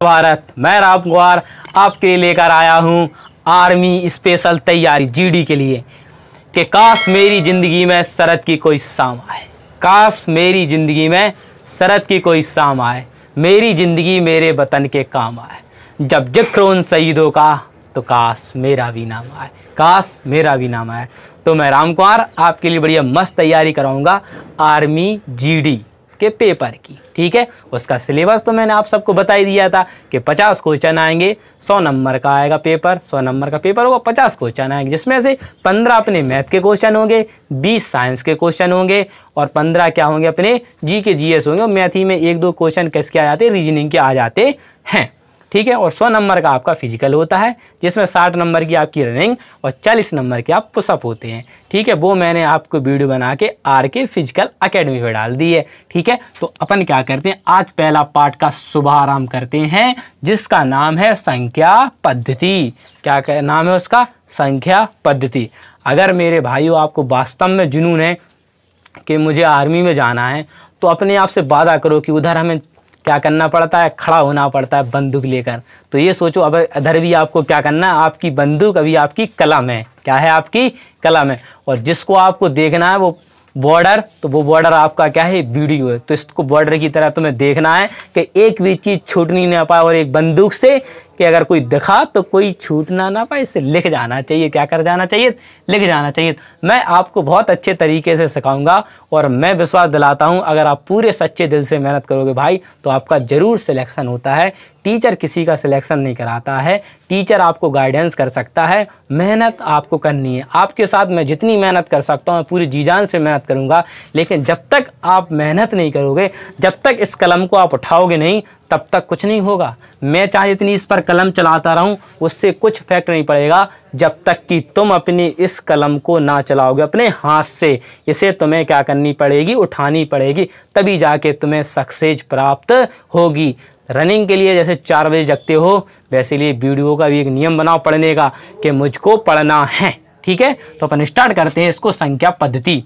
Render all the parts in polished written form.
भारत, मैं राम कुमार आपके लिए लेकर आया हूँ आर्मी स्पेशल तैयारी जीडी के लिए कि काश मेरी ज़िंदगी में शरद की कोई शाम आए, काश मेरी ज़िंदगी में शरद की कोई शाम आए, मेरी ज़िंदगी मेरे वतन के काम आए, जब जिक्र उन शहीदों का तो काश मेरा भी नाम आए, काश मेरा भी नाम आए। तो मैं राम कुमार आपके लिए बढ़िया मस्त तैयारी कराऊंगा आर्मी जीडी के पेपर की, ठीक है। उसका सिलेबस तो मैंने आप सबको बता ही दिया था कि 50 क्वेश्चन आएंगे, 100 नंबर का आएगा पेपर, 100 नंबर का पेपर होगा, 50 क्वेश्चन आएंगे, जिसमें से 15 अपने मैथ के क्वेश्चन होंगे, 20 साइंस के क्वेश्चन होंगे और 15 क्या होंगे अपने जी के जीएस होंगे। और मैथ ही में 1-2 क्वेश्चन किसके आ जाते हैं, रीजनिंग के आ जाते हैं, ठीक है। और 100 नंबर का आपका फिजिकल होता है, जिसमें 60 नंबर की आपकी रनिंग और 40 नंबर के आप पुशअप होते हैं, ठीक है। वो मैंने आपको वीडियो बना के आरके फिजिकल एकेडमी पे डाल दी है, ठीक है। तो अपन क्या करते हैं, आज पहला पार्ट का शुभारंभ करते हैं, जिसका नाम है संख्या पद्धति। क्या नाम है उसका? संख्या पद्धति। अगर मेरे भाइयों आपको वास्तव में जुनून है कि मुझे आर्मी में जाना है, तो अपने आप से वादा करो कि उधर हमें क्या करना पड़ता है, खड़ा होना पड़ता है बंदूक लेकर। तो ये सोचो अब इधर भी आपको क्या करना है, आपकी बंदूक अभी आपकी कलम है। क्या है? आपकी कलम है। और जिसको आपको देखना है वो बॉर्डर, तो वो बॉर्डर आपका क्या है, वीडियो है। तो इसको बॉर्डर की तरह तुम्हें देखना है कि एक भी चीज़ छूटनी ना पाए, और एक बंदूक से कि अगर कोई दिखा तो कोई छूटना ना पाए, इसे लिख जाना चाहिए। क्या कर जाना चाहिए? लिख जाना चाहिए। मैं आपको बहुत अच्छे तरीके से सिखाऊंगा और मैं विश्वास दिलाता हूं अगर आप पूरे सच्चे दिल से मेहनत करोगे भाई, तो आपका ज़रूर सिलेक्शन होता है। टीचर किसी का सिलेक्शन नहीं कराता है, टीचर आपको गाइडेंस कर सकता है। मेहनत आपको करनी है। आपके साथ मैं जितनी मेहनत कर सकता हूँ पूरी जी जान से मेहनत करूँगा, लेकिन जब तक आप मेहनत नहीं करोगे, जब तक इस कलम को आप उठाओगे नहीं, तब तक कुछ नहीं होगा। मैं चाहे इतनी इस पर कलम चलाता रहूं, उससे कुछ इफेक्ट नहीं पड़ेगा जब तक कि तुम अपनी इस कलम को ना चलाओगे अपने हाथ से। इसे तुम्हें क्या करनी पड़ेगी, उठानी पड़ेगी, तभी जाके तुम्हें सक्सेस प्राप्त होगी। रनिंग के लिए जैसे 4 बजे जगते हो, वैसे लिए वीडियो का भी एक नियम बनाओ पढ़ने का कि मुझको पढ़ना है, ठीक है। तो अपन स्टार्ट करते हैं इसको, संख्या पद्धति।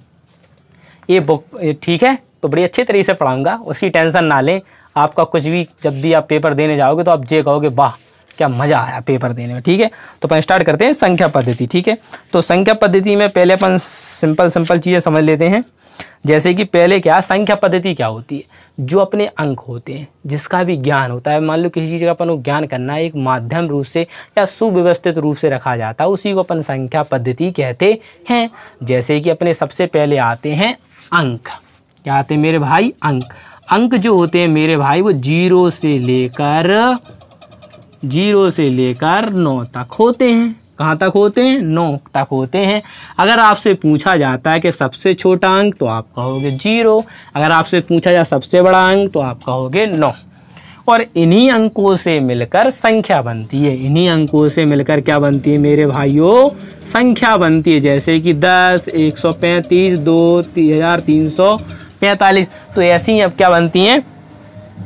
ये बुक ठीक है, तो बड़ी अच्छी तरीके से पढ़ाऊंगा, उसकी टेंशन ना लें। आपका कुछ भी जब भी आप पेपर देने जाओगे तो आप ये कहोगे वाह क्या मज़ा आया पेपर देने में, ठीक है। तो अपन स्टार्ट करते हैं संख्या पद्धति, ठीक है। तो संख्या पद्धति में पहले अपन सिंपल चीज़ें समझ लेते हैं। जैसे कि पहले क्या, संख्या पद्धति क्या होती है? जो अपने अंक होते हैं, जिसका भी ज्ञान होता है, मान लो किसी चीज़ का अपन को ज्ञान करना है, एक माध्यम रूप से या सुव्यवस्थित रूप से रखा जाता है, उसी को अपन संख्या पद्धति कहते हैं। जैसे कि अपने सबसे पहले आते हैं अंक। क्या आते हैं मेरे भाई? अंक। अंक जो होते हैं मेरे भाई वो 0 से लेकर 9 तक होते हैं। कहाँ तक होते हैं? 9 तक होते हैं। अगर आपसे पूछा जाता है कि सबसे छोटा अंक, तो आप कहोगे 0। अगर आपसे पूछा जाए सबसे बड़ा अंक, तो आप कहोगे 9। और इन्हीं अंकों से मिलकर संख्या बनती है। इन्हीं अंकों से मिलकर क्या बनती है मेरे भाइयों? संख्या बनती है। जैसे कि 10, 135, 2, 3345। तो ऐसी अब क्या बनती हैं?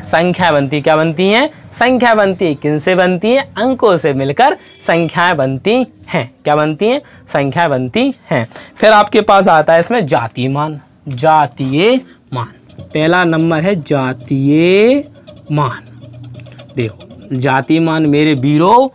संख्या बनती। क्या बनती हैं? संख्या बनती है। किनसे बनती है? अंकों से मिलकर संख्याएं बनती हैं। क्या बनती हैं? संख्या बनती हैं। फिर आपके पास आता है इसमें जातीय मान। जातीय मान पहला नंबर है, जातीय मान। देखो जातीय मान मेरे वीरों,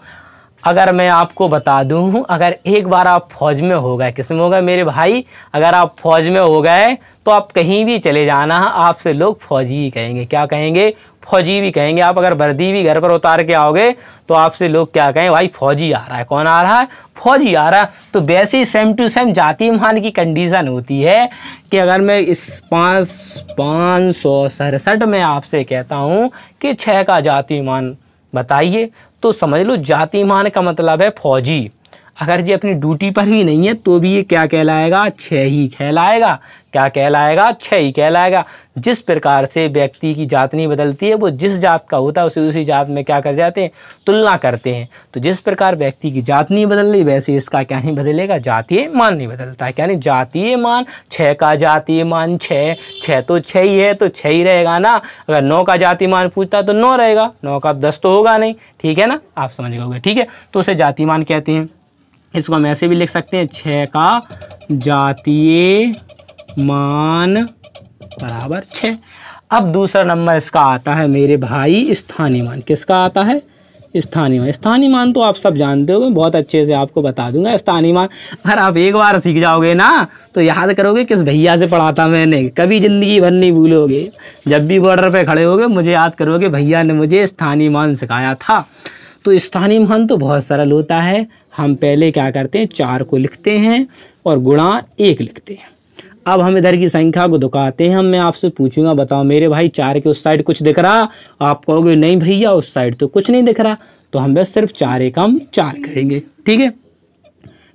अगर मैं आपको बता दूं, अगर एक बार आप फौज में हो गए, किस में हो गए मेरे भाई? अगर आप फौज में हो गए तो आप कहीं भी चले जाना, आपसे लोग फौजी ही कहेंगे। क्या कहेंगे? फौजी भी कहेंगे। आप अगर वर्दी भी घर पर उतार के आओगे तो आपसे लोग क्या कहें? भाई फौजी आ रहा है। कौन आ रहा है? फौजी आ रहा है। तो वैसे ही सेम टू सेम जातीय मान की कंडीशन होती है कि अगर मैं इस 567 में आपसे कहता हूँ कि 6 का जातीय मान बताइए, तो समझ लो जातीय मान का मतलब है फौजी। अगर ये अपनी ड्यूटी पर ही नहीं है तो भी ये क्या कहलाएगा? 6 ही कहलाएगा। क्या कहलाएगा? 6 ही कहलाएगा। जिस प्रकार से व्यक्ति की जात नहीं बदलती है, वो जिस जात का होता है उसी जात में क्या कर जाते हैं? तुलना करते हैं। तो जिस प्रकार व्यक्ति की जात नहीं बदल रही, वैसे इसका क्या नहीं बदलेगा? जातीय मान नहीं बदलता है। क्या नहीं? जातीय मान। 6 का जातीय मान 6 तो 6 ही है, तो 6 ही रहेगा ना। अगर 9 का जातीय मान पूछता तो 9 रहेगा, 9 का 10 तो होगा नहीं, ठीक है ना। आप समझ गए, ठीक है। तो उसे जातीय मान कहते हैं। इसको हम ऐसे भी लिख सकते हैं, 6 का जातीय मान बराबर 6। अब दूसरा नंबर इसका आता है मेरे भाई स्थानीय मान। किसका आता है? स्थानीय मान। स्थानीय मान तो आप सब जानते हो, बहुत अच्छे से आपको बता दूंगा। स्थानीय मान अगर आप एक बार सीख जाओगे ना तो याद करोगे किस भैया से पढ़ा था मैंने, कभी जिंदगी भर नहीं भूलोगे। जब भी बॉर्डर पे खड़े होगे मुझे याद करोगे भैया ने मुझे स्थानीय मान सिखाया था। तो स्थानीय मान तो बहुत सरल होता है। हम पहले क्या करते हैं, 4 को लिखते हैं और गुणा 1 लिखते हैं। अब हम इधर की संख्या को दुकाते हैं। मैं आपसे पूछूंगा बताओ मेरे भाई 4 के उस साइड कुछ दिख रहा? आप कहोगे नहीं भैया उस साइड तो कुछ नहीं दिख रहा। तो हम बस सिर्फ 4 एकम 4 करेंगे, ठीक है।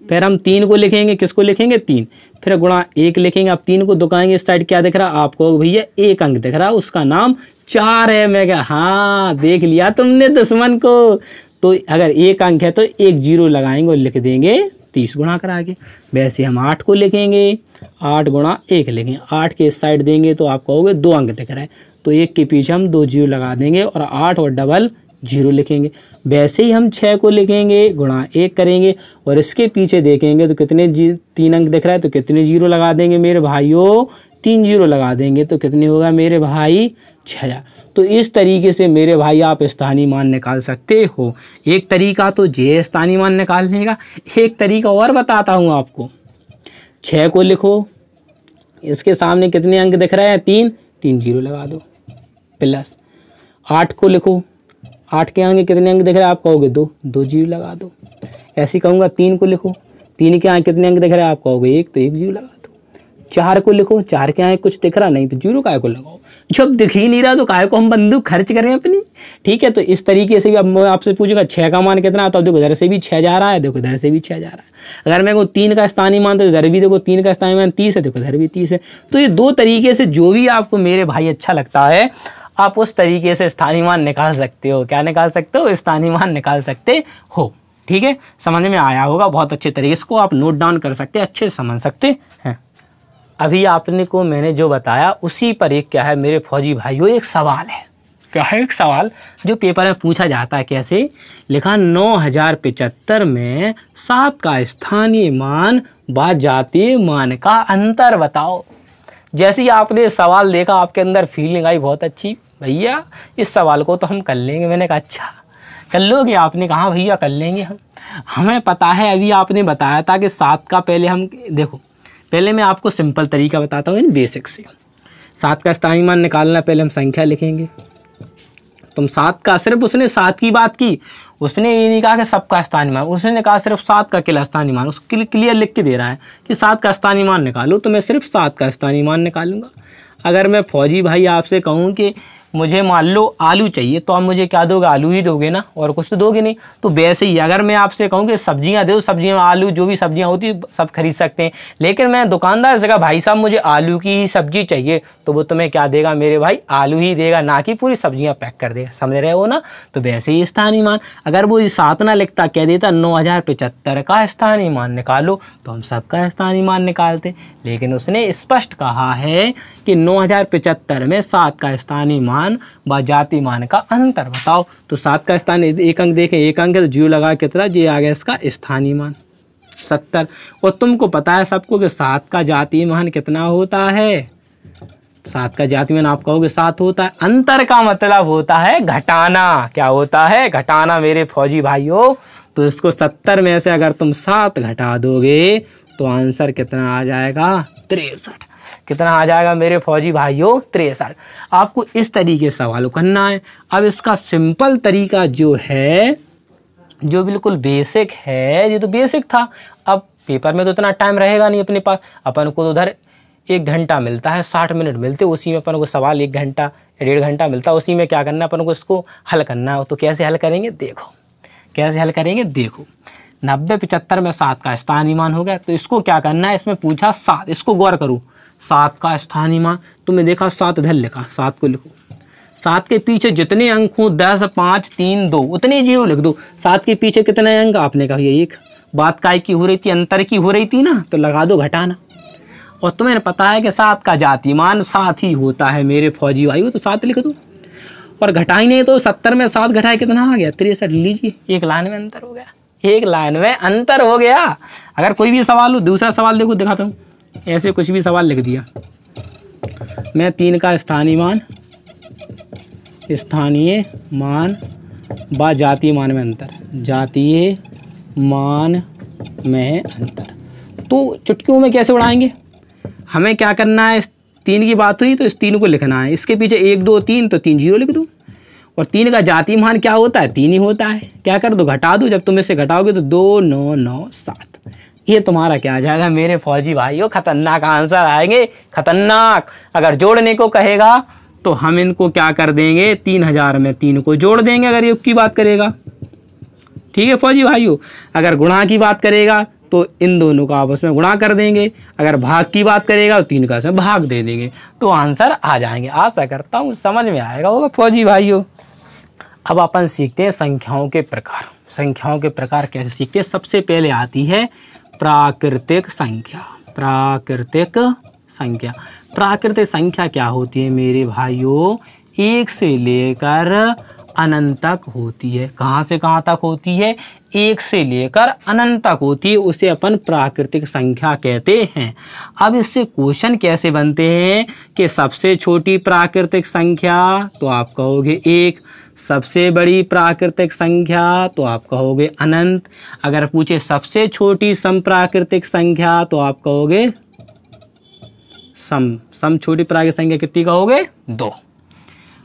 फिर हम 3 को लिखेंगे। किसको लिखेंगे? 3। फिर गुणा 1 लिखेंगे। अब 3 को दुकाएंगे, इस साइड क्या दिख रहा? आप कहोगे भैया 1 अंक दिख रहा, उसका नाम 4 है। मैं क्या, हाँ देख लिया तुमने दुश्मन को। तो अगर 1 अंक है तो 1 0 लगाएंगे और लिख देंगे 30 गुणा करा के। वैसे हम 8 को लिखेंगे, 8 गुणा 1 लिखेंगे। 8 के इस साइड देंगे तो आप कहोगे 2 अंक दिख रहा है, तो 1 के पीछे हम 2 0 लगा देंगे और 8 और डबल 0 लिखेंगे। वैसे ही हम 6 को लिखेंगे, गुणा 1 करेंगे और इसके पीछे देखेंगे तो कितने 3 अंक दिख रहा है, तो कितने 0 लगा देंगे मेरे भाइयों? 3 0 लगा देंगे तो कितने होगा मेरे भाई? 6000। तो इस तरीके से मेरे भाई आप स्थानीय मान निकाल सकते हो। एक तरीका तो ये स्थानीय मान निकालने का, एक तरीका और बताता हूँ आपको। 6 को लिखो, इसके सामने कितने अंक दिख रहे हैं? 3 3 0 लगा दो, प्लस 8 को लिखो, 8 के आगे कितने अंक दिख रहे हैं? आप कहोगे 2 2 0 लगा दो। ऐसे कहूँगा 3 को लिखो, 3 के आगे कितने अंक दिख रहे हैं? आप कहोगे 1 तो 1 0 लगा दो। 4 को लिखो, 4 के आगे कुछ दिख रहा नहीं तो 0 काय को लगाओ। जब दिख ही नहीं रहा तो काय को हम बंदूक खर्च करें अपनी, ठीक है। तो इस तरीके से भी अब मैं आपसे पूछूंगा 6 का मान कितना, तो अब देखो इधर से भी 6 जा रहा है, देखो इधर से भी 6 जा रहा है। अगर मैं को 3 का स्थानीय मान तो इधर भी देखो 3 का स्थानीय मान 30 है, देखो इधर भी 30 है। तो ये 2 तरीके से जो भी आपको मेरे भाई अच्छा लगता है आप उस तरीके से स्थानीय मान निकाल सकते हो। क्या निकाल सकते हो? स्थानीय मान निकाल सकते हो, ठीक है। समझ में आया होगा बहुत अच्छे तरीके, इसको आप नोट डाउन कर सकते हैं, अच्छे से समझ सकते हैं। अभी आपने को मैंने जो बताया उसी पर एक क्या है मेरे फौजी भाइयों, एक सवाल है। क्या है? एक सवाल जो पेपर में पूछा जाता है। कैसे लिखा? 9075 में 7 का स्थानीय मान व जातीय मान का अंतर बताओ। जैसे ही आपने सवाल देखा आपके अंदर फीलिंग आई बहुत अच्छी, भैया इस सवाल को तो हम कर लेंगे। मैंने कहा अच्छा कर लोगे? आपने कहा भैया कर लेंगे हम, हमें पता है। अभी आपने बताया था कि 7 का पहले हम देखो, पहले मैं आपको सिंपल तरीका बताता हूँ इन बेसिक से। 7 का स्थानीय मान निकालना, पहले हम संख्या लिखेंगे। तुम 7 का, सिर्फ उसने 7 की बात की, उसने ये नहीं कहा कि सबका स्थानीय मान, उसने कहा सिर्फ 7 का केवल स्थानीय मान। उसके क्लियर लिख के दे रहा है कि 7 का स्थानीय मान निकालो, तो मैं सिर्फ 7 का स्थानीय मान निकालूंगा। अगर मैं फौजी भाई आपसे कहूँ कि मुझे मान लो आलू चाहिए, तो आप मुझे क्या दोगे? आलू ही दोगे ना, और कुछ तो दोगे नहीं। तो वैसे ही अगर मैं आपसे कहूँ कि सब्जियां दो, सब्जियां आलू जो भी सब्जियां होती सब खरीद सकते हैं, लेकिन मैं दुकानदार से कहा भाई साहब मुझे आलू की ही सब्जी चाहिए, तो वो तुम्हें क्या देगा मेरे भाई? आलू ही देगा, ना कि पूरी सब्जियां पैक कर देगा। समझ रहे हो ना? तो वैसे ही स्थानीय मान, अगर वो 7 ना लिखता, कह देता 9075 का स्थानीय मान निकालो, तो हम सबका स्थानीय मान निकालते। लेकिन उसने स्पष्ट कहा है कि 9075 में 7 का स्थानीय मान व जाति मान का अंतर बताओ। तो 7 का स्थानीय, एक अंक देखें, एक अंक है तो 0 लगा कितना, ये आ गया इसका स्थानीय मान 70। और तुमको पता है सबको कि 7 का जातीय मान कितना होता है? 7 का जातीय मान आप कहोगे 7 होता है। अंतर का मतलब होता है घटाना। क्या होता है? घटाना मेरे फौजी भाइयों। तो इसको 70 में से अगर तुम 7 घटा दोगे तो आंसर कितना आ जाएगा? 63। कितना आ जाएगा मेरे फौजी भाइयों? 63। आपको इस तरीके से सवाल करना है। अब इसका सिंपल तरीका जो है, जो बिल्कुल बेसिक है, ये तो बेसिक था। अब पेपर में तो इतना टाइम रहेगा नहीं अपने पास, अपन को तो उधर 1 घंटा मिलता है, 60 मिनट मिलते, उसी में अपन को सवाल 1 घंटा 1.5 घंटा मिलता है। उसी में क्या करना है अपन को? इसको हल करना है। तो कैसे हल करेंगे देखो, कैसे हल करेंगे देखो। 9075 में 7 का स्थानीय मान हो गया, तो इसको क्या करना है? इसमें पूछा 7, इसको गौर करूँ, 7 का स्थानीय मान, तुमने देखा 7 इधर लिखा, 7 को लिखो। 7 के पीछे जितने अंक हों 10 5 3 2 उतने 0 लिख दो। 7 के पीछे कितने अंक? आपने कहा ये 1। बात काय की हो रही थी? अंतर की हो रही थी ना, तो लगा दो घटाना। और तुम्हें पता है कि 7 का जातीय मान 7 ही होता है मेरे फौजी भाइयों, तो 7 लिख दो। और घटाई नहीं तो 70 में 7 घटाए कितना आ गया? 63। लीजिए, 1 लाइन में अंतर हो गया, 1 लाइन में अंतर हो गया। अगर कोई भी सवाल हो, दूसरा सवाल देखो, दिखाता हूँ। ऐसे कुछ भी सवाल लिख दिया, मैं 3 का स्थानीय मान स्थानीय मान व जातीय मान में अंतर, जातीय मान में अंतर। तो चुटकियों में कैसे उड़ाएंगे, हमें क्या करना है, इस 3 की बात हुई तो इस 3 को लिखना है, इसके पीछे 1 2 3 तो 3 0 लिख दो, और 3 का जातीय मान क्या होता है, 3 ही होता है। क्या कर दो, घटा दो, जब तुम इसे घटाओगे तो 2 9 9 7, ये तुम्हारा क्या आ जाएगा मेरे फौजी भाइयों, खतरनाक आंसर आएंगे, खतरनाक। अगर जोड़ने को कहेगा तो हम इनको क्या कर देंगे, 3000 में 3 को जोड़ देंगे अगर योग की बात करेगा, ठीक है फौजी भाइयों। अगर गुणा की बात करेगा तो इन दोनों का आपस में गुणा कर देंगे, अगर भाग की बात करेगा तो 3 का इसमें भाग दे देंगे, तो आंसर आ जाएंगे। आशा करता हूँ समझ में आएगा होगा फौजी भाइयों। अब अपन सीखते हैं संख्याओं के प्रकार। संख्याओं के प्रकार कैसे सीखते हैं, सबसे पहले आती है प्राकृतिक संख्या। प्राकृतिक संख्या, प्राकृतिक संख्या क्या होती है मेरे भाइयों, 1 से लेकर अनंत तक होती है। कहाँ से कहाँ तक होती है, 1 से लेकर अनंत तक होती है, उसे अपन प्राकृतिक संख्या कहते हैं। अब इससे क्वेश्चन कैसे बनते हैं कि सबसे छोटी प्राकृतिक संख्या तो आप कहोगे 1, सबसे बड़ी प्राकृतिक संख्या तो आप कहोगे अनंत, अगर पूछे सबसे छोटी समप्राकृतिक संख्या तो आप कहोगे सम छोटी प्राकृतिक संख्या कितनी कहोगे, 2,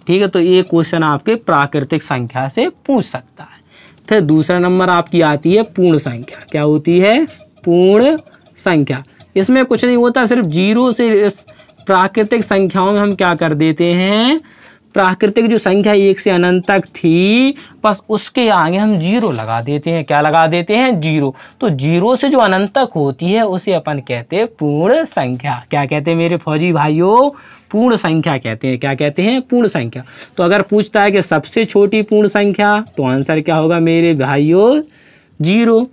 ठीक है। तो ये क्वेश्चन आपके प्राकृतिक संख्या से पूछ सकता है। फिर दूसरा नंबर आपकी आती है पूर्ण संख्या। क्या होती है, पूर्ण संख्या। इसमें कुछ नहीं होता, सिर्फ 0 से इस प्राकृतिक संख्याओं में हम क्या कर देते हैं, प्राकृतिक जो संख्या 1 से अनंत तक थी बस उसके आगे हम 0 लगा देते हैं। क्या लगा देते हैं, 0। तो 0 से जो अनंत तक होती है उसे अपन कहते हैं पूर्ण संख्या। क्या कहते हैं मेरे फौजी भाइयों, पूर्ण संख्या कहते हैं। क्या कहते हैं, पूर्ण संख्या। तो अगर पूछता है कि सबसे छोटी पूर्ण संख्या तो आंसर क्या होगा मेरे भाइयों, 0।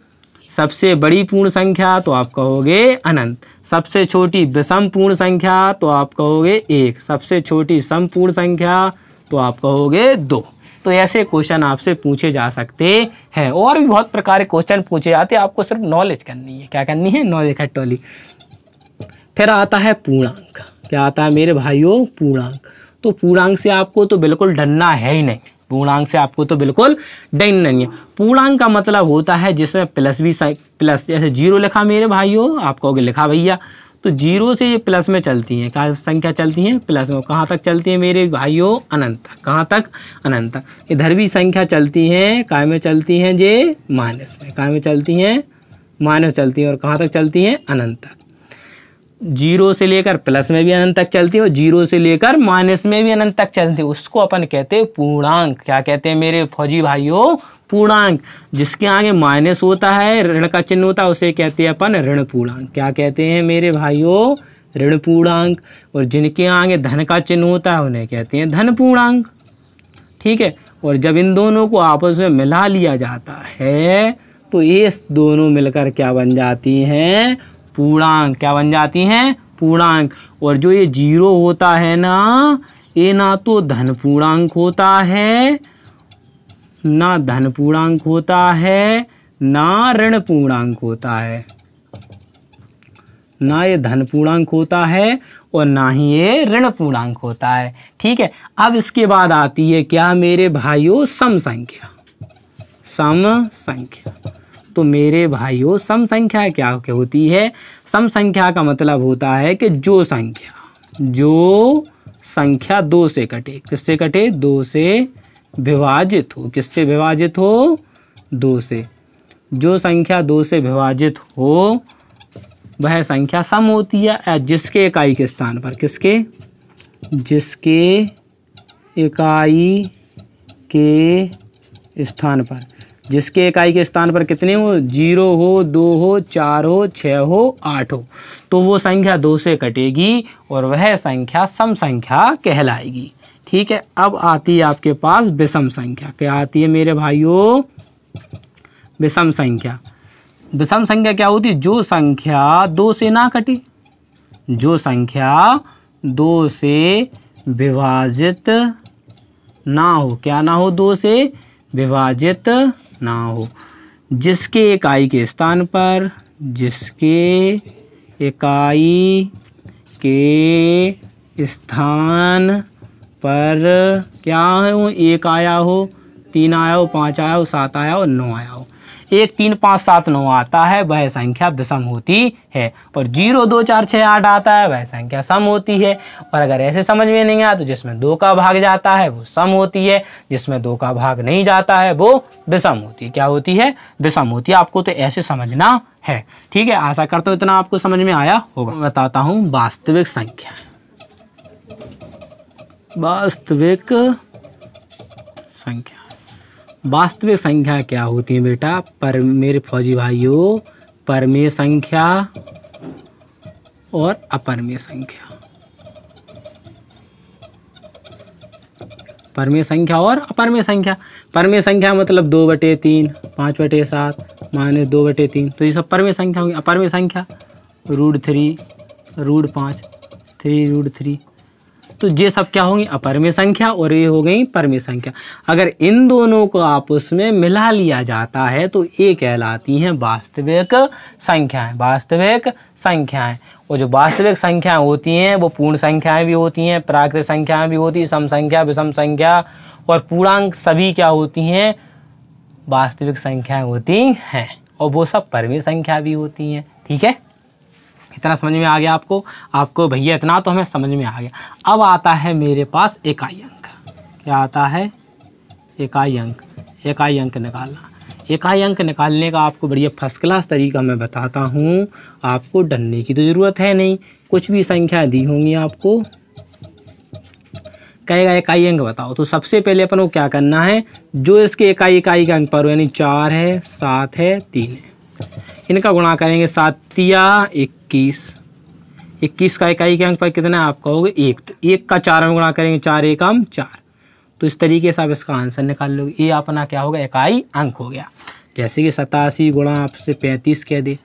सबसे बड़ी पूर्ण संख्या तो आप कहोगे अनंत। सबसे छोटी विषम पूर्ण संख्या तो आप कहोगे 1। सबसे छोटी सम पूर्ण संख्या तो आप कहोगे 2। तो ऐसे क्वेश्चन आपसे पूछे जा सकते हैं। और भी बहुत प्रकार के क्वेश्चन पूछे जाते हैं, आपको सिर्फ नॉलेज करनी है। क्या करनी है, नॉलेज खटोली। फिर आता है पूर्णांक। क्या आता है मेरे भाइयों, पूर्णांक। तो पूर्णांक से आपको तो बिल्कुल डरना है ही नहीं, पूर्णांक से आपको तो बिल्कुल डरना नहीं है। पूर्णांक का मतलब होता है जिसमें प्लस भी प्लस, जैसे 0 लिखा मेरे भाइयों, आप कहोगे लिखा भैया, तो 0 से ये प्लस में चलती हैं। क्या संख्या चलती हैं, प्लस में। कहाँ तक चलती है मेरे भाइयों, अनंत तक। कहाँ तक, अनंत तक। इधर भी संख्या चलती हैं, काय में चलती हैं जे, माइनस में। काय में चलती हैं, माइनस चलती हैं। और कहाँ तक चलती हैं, अनंत तक। 0 से लेकर प्लस में भी अनंत तक चलती है और 0 से लेकर माइनस में भी अनंत तक चलती है, उसको अपन कहते हैं पूर्णांक। क्या कहते हैं मेरे फौजी भाइयों, पूर्णांक। जिसके आगे माइनस होता है, ऋण का चिन्ह होता है, उसे कहते हैं अपन ऋण पूर्णांक। क्या कहते हैं मेरे भाइयों, ऋण पूर्णांक। और जिनके आगे धन का चिन्ह होता है उन्हें कहते हैं धन पूर्णांक, ठीक है। और जब इन दोनों को आपस में मिला लिया जाता है तो ये दोनों मिलकर क्या बन जाती हैं, पूर्णांक। क्या बन जाती हैं, पूर्णांक। और जो ये 0 होता है ना, ये ना तो धन पूर्णांक होता है, ना धन पूर्णांक होता है, ना ऋण पूर्णांक होता है। ना ये धन पूर्णांक होता है और ना ही ये ऋण पूर्णांक होता है, ठीक है। अब इसके बाद आती है क्या मेरे भाइयों, सम संख्या। सम संख्या। तो मेरे भाइयों सम संख्या क्या होती है, सम संख्या का मतलब होता है कि जो संख्या 2 से कटे। किससे कटे, 2 से विभाजित हो। किससे विभाजित हो, 2 से। जो संख्या 2 से विभाजित हो वह संख्या सम होती है। जिसके इकाई के स्थान पर, किसके, जिसके इकाई के स्थान पर, जिसके इकाई के स्थान पर कितने हो, 0 हो, 2 हो, 4 हो, 6 हो, 8 हो, तो वो संख्या 2 से कटेगी और वह संख्या सम संख्या कहलाएगी, ठीक है। अब आती है आपके पास विषम संख्या। क्या आती है मेरे भाइयों, विषम संख्या। विषम संख्या क्या होती है, जो संख्या 2 से ना कटे। जो संख्या 2 से विभाजित ना हो। क्या ना हो, 2 से विभाजित ना हो। जिसके इकाई के स्थान पर, जिसके इकाई के स्थान पर क्या हो, 1 आया हो, 3 आया हो, 5 आया हो, 7 आया हो, 9 आया हो। 1 3 5 7 9 आता है वह संख्या विषम होती है, और 0 2 4 6 8 आता है वह संख्या सम होती है। और अगर ऐसे समझ में नहीं आया तो जिसमें 2 का भाग जाता है वो सम होती है, जिसमें 2 का भाग नहीं जाता है वो विषम होती है। क्या होती है? विषम होती है। आपको तो ऐसे समझना है, ठीक है। आशा करता हूँ इतना आपको समझ में आया होगा। बताता हूँ वास्तविक संख्या। वास्तविक संख्या, वास्तविक संख्या क्या होती है बेटा? पर मेरे फौजी भाइयों, परमेय संख्या और अपरमेय संख्या। परमेय संख्या और अपरमेय संख्या। परमेय संख्या मतलब 2/3, 5/7, -2/3, तो ये सब परमेय संख्या होगी। अपरमेय संख्या √3, √5, 3√3, तो ये सब क्या होंगी? अपरमेय संख्या, और ये हो गई परमेय संख्या। अगर इन दोनों को आपस में मिला लिया जाता है तो ये कहलाती हैं वास्तविक संख्याएं। वास्तविक संख्याएं, और जो वास्तविक संख्याएं होती हैं वो पूर्ण संख्याएं भी होती हैं, प्राकृत संख्याएं भी होती हैं, सम संख्या, विषम संख्या और पूर्णांक सभी क्या होती हैं? वास्तविक संख्याएं होती हैं, और वो सब परमेय संख्या भी होती हैं। ठीक है, इतना समझ में आ गया आपको? आपको भैया इतना तो हमें समझ में आ गया। अब आता है मेरे पास इकाई अंक। क्या आता है? इकाई अंक। इकाई अंक निकालना। इकाई अंक निकालने का आपको बढ़िया फर्स्ट क्लास तरीका मैं बताता हूँ। आपको डरने की तो ज़रूरत है नहीं, कुछ भी संख्या दी होंगी आपको, कहेगा इकाई अंक बताओ, तो सबसे पहले अपन को क्या करना है? जो इसके इकाई का अंक पर हो, यानी 4 है, 7 है, 3 है, इनका गुणा करेंगे। 7 या 21, 21 का इकाई के अंक पर कितना आप कहोगे? 1, तो 1 का 4 में गुणा करेंगे, 4 एकम 4, तो इस तरीके से आप इसका आंसर निकाल लोगे। ये अपना क्या होगा? इकाई अंक हो गया। जैसे कि 87 गुणा आपसे 35 कह दे,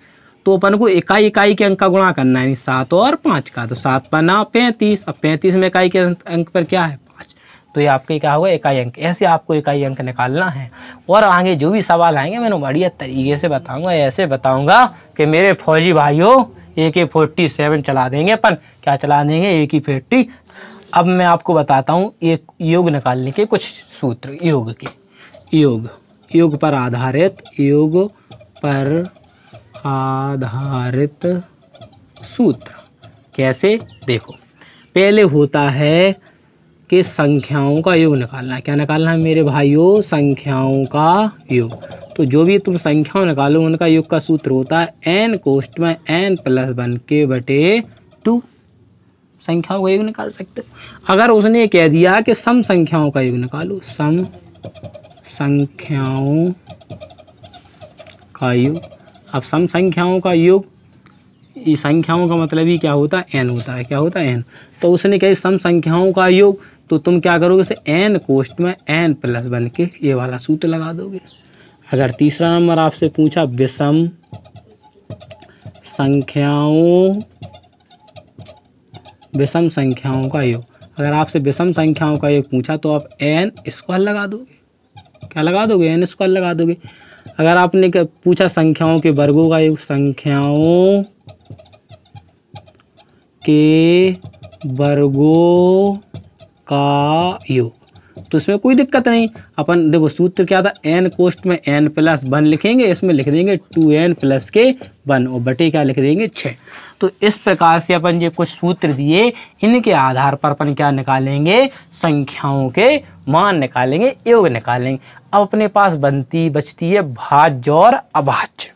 तो अपन को इकाई के अंक का गुणा करना है, 7 और 5 का, तो 7 पन्ना 35, अब 35 में इकाई के अंक पर क्या है? 5, तो ये आपके क्या होगा? इकाई अंक। ऐसे आपको इकाई अंक निकालना है। और आगे जो भी सवाल आएंगे मैंने बढ़िया तरीके से बताऊंगा, ऐसे बताऊंगा कि मेरे फौजी भाइयों AK-47 चला देंगे अपन। क्या चला देंगे? AK-47। अब मैं आपको बताता हूँ एक योग निकालने के कुछ सूत्र। योग के, योग पर आधारित सूत्र। कैसे? देखो, पहले होता है कि संख्याओं का योग निकालना है। क्या निकालना है मेरे भाइयों? संख्याओं का योग। तो जो भी तुम संख्याओं निकालो उनका योग का सूत्र होता है n कोष्ठ में n+1/2। संख्याओं का योग निकाल सकते हो। अगर उसने कह दिया कि सम संख्याओं का योग निकालो, सम संख्याओं का योग। अब सम संख्याओं का योग, ये संख्याओं का मतलब ही क्या होता है? n होता है। क्या होता है? n। तो उसने कहा सम संख्याओं का योग, तो तुम क्या करोगे? उसे n कोष्ठ में n+1 के ये वाला सूत्र लगा दोगे। अगर तीसरा नंबर आपसे पूछा विषम संख्याओं का योग, अगर आपसे विषम संख्याओं का योग पूछा तो आप n² लगा दोगे। क्या लगा दोगे? n² लगा दोगे। अगर आपने पूछा संख्याओं के वर्गों का योग, संख्याओं के वर्गों का योग, तो इसमें कोई दिक्कत नहीं। अपन देखो सूत्र क्या था? n कोष्ठ में n+1 लिखेंगे, इसमें लिख देंगे 2n+1 और बटे क्या लिख देंगे? 6। तो इस प्रकार से अपन ये कुछ सूत्र दिए, इनके आधार पर अपन क्या निकालेंगे? संख्याओं के मान निकालेंगे, योग निकालेंगे। अब अपने पास बचती है भाज्य और अभाज्य।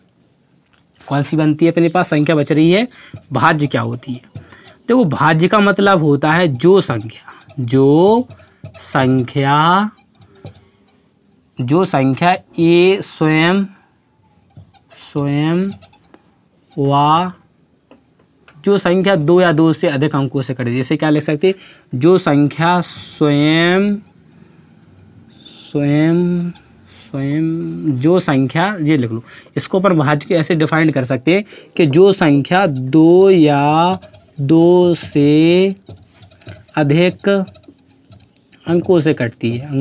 कौन सी बनती है अपने पास? संख्या बच रही है। भाज्य क्या होती है? देखो, भाज्य का मतलब होता है जो संख्या ये स्वयं व जो संख्या 2 या 2 से अधिक अंकों से कटे। जैसे क्या लिख सकते? जो संख्या स्वयं जो संख्या, ये लिख लो, इसको पर भाज्य के ऐसे डिफाइन कर सकते हैं कि जो संख्या 2 या 2 से अधिक अंकों से कटती है,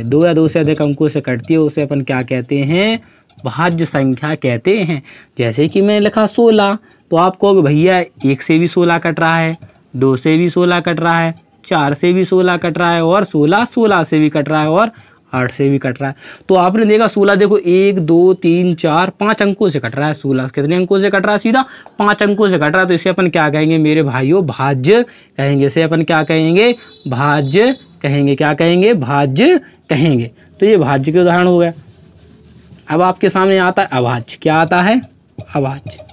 2 या 2 से अधिक अंकों से कटती है, उसे अपन क्या कहते हैं? भाज्य संख्या कहते हैं। जैसे कि मैंने लिखा 16, तो आप कहोगे भैया 1 से भी 16 कट रहा है, 2 से भी 16 कट रहा है, 4 से भी 16 कट रहा है, और 16 से भी कट रहा है, और 8 से भी कट रहा है। तो आपने देखा 16 देखो 1 2 3 4 5 अंकों से कट रहा है। 16 कितने अंकों से कट रहा है? सीधा 5 अंकों से कट रहा है। तो इसे अपन क्या कहेंगे मेरे भाइयों? भाज्य कहेंगे। इसे अपन क्या कहेंगे? भाज्य कहेंगे। क्या कहेंगे? भाज्य कहेंगे। तो ये भाज्य के उदाहरण हो गया। अब आपके सामने आता है अभाज्य। क्या आता है? अभाज्य।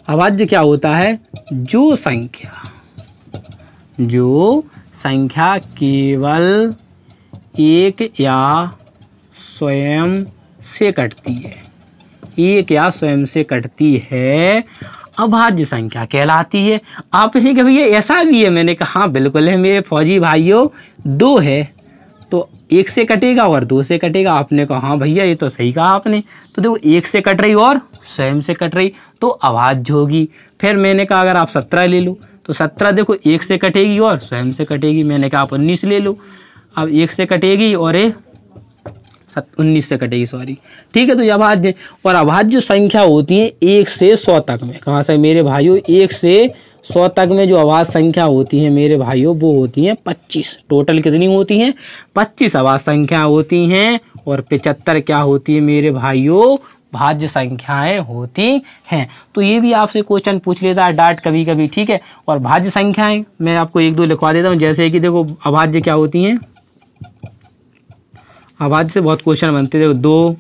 अभाज्य क्या होता है? जो संख्या केवल एक या स्वयं से कटती है, एक या स्वयं से कटती है, अभाज्य संख्या कहलाती है। आपने कहा भैया ऐसा भी है? मैंने कहा हाँ बिल्कुल है मेरे फौजी भाइयों। 2 है तो 1 से कटेगा और 2 से कटेगा। आपने कहा हाँ भैया ये तो सही कहा आपने। तो देखो 1 से कट रही और स्वयं से कट रही तो अभाज्य होगी। फिर मैंने कहा अगर आप 17 ले लो तो 17 देखो 1 से कटेगी और स्वयं से कटेगी। मैंने कहा आप 19 ले लो, अब 1 से कटेगी और 19 से कटेगी, सॉरी, ठीक है। तो ये अभाज्य। और अभाज्य संख्या होती है 1 से 100 तक में। कहाँ से मेरे भाइयों? 1 से 100 तक में जो अभाज्य संख्या होती है मेरे भाइयों वो होती हैं 25। टोटल कितनी होती हैं? 25 अभाज्य संख्या होती हैं, और 75 क्या होती है मेरे भाइयों? भाज्य संख्याएं होती हैं। तो ये भी आपसे क्वेश्चन पूछ लेता है डाट कभी कभी, ठीक है। और भाज्य संख्याएं मैं आपको 1 2 लिखवा देता हूँ। जैसे कि देखो अभाज्य क्या होती हैं? अभाज्य से बहुत क्वेश्चन बनते हैं। देखो 2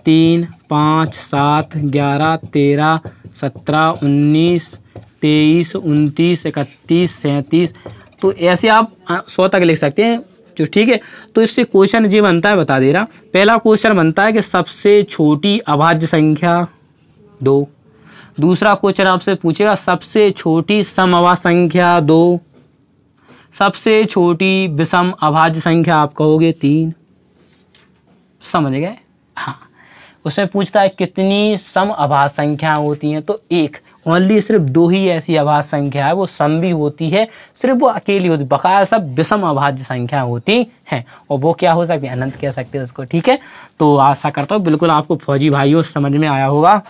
3 5 7 11 13 17 19 23 29 31 37। तो ऐसे आप 100 तक लिख सकते हैं जो, ठीक है। तो इससे क्वेश्चन जी बनता है, बता दे रहा। पहला क्वेश्चन बनता है कि सबसे छोटी अभाज्य संख्या 2। दूसरा क्वेश्चन आपसे पूछेगा सबसे छोटी समअभाज्य संख्या 2। सबसे छोटी विषम अभाज्य संख्या आप कहोगे 3। समझ गए? हाँ। उसमें पूछता है कितनी सम अभाज्य संख्या होती हैं? तो 1 ओनली, सिर्फ 2 ही ऐसी अभाज्य संख्या है वो सम भी होती है, सिर्फ वो अकेली होती है। बकाया सब विषम अभाज्य संख्या होती हैं, और वो क्या हो सकती है? अनंत कह सकते हैं उसको, ठीक है। तो आशा करता हूँ बिल्कुल आपको फौजी भाइयों समझ में आया होगा।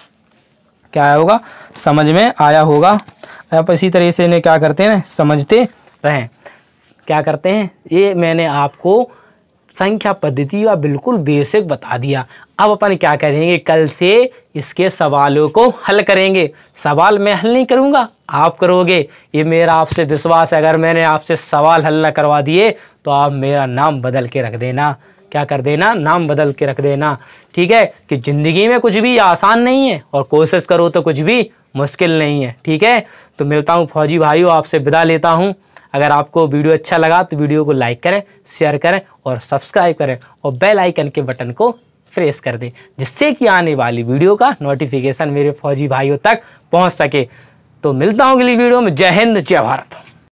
क्या आया होगा? समझ में आया होगा। आप इसी तरह से इन्हें क्या करते हैं? समझते रहें। क्या करते हैं? ये मैंने आपको संख्या पद्धति का बिल्कुल बेसिक बता दिया। अब अपन क्या करेंगे? कल से इसके सवालों को हल करेंगे। सवाल मैं हल नहीं करूंगा, आप करोगे, ये मेरा आपसे विश्वास है। अगर मैंने आपसे सवाल हल न करवा दिए तो आप मेरा नाम बदल के रख देना। क्या कर देना? नाम बदल के रख देना, ठीक है। कि ज़िंदगी में कुछ भी आसान नहीं है, और कोशिश करो तो कुछ भी मुश्किल नहीं है, ठीक है। तो मिलता हूँ फौजी भाइयों, आपसे विदा लेता हूँ। अगर आपको वीडियो अच्छा लगा तो वीडियो को लाइक करें, शेयर करें और सब्सक्राइब करें, और बेल आइकन के बटन को प्रेस कर दें, जिससे कि आने वाली वीडियो का नोटिफिकेशन मेरे फौजी भाइयों तक पहुंच सके। तो मिलता हूं अगली वीडियो में। जय हिंद, जय भारत।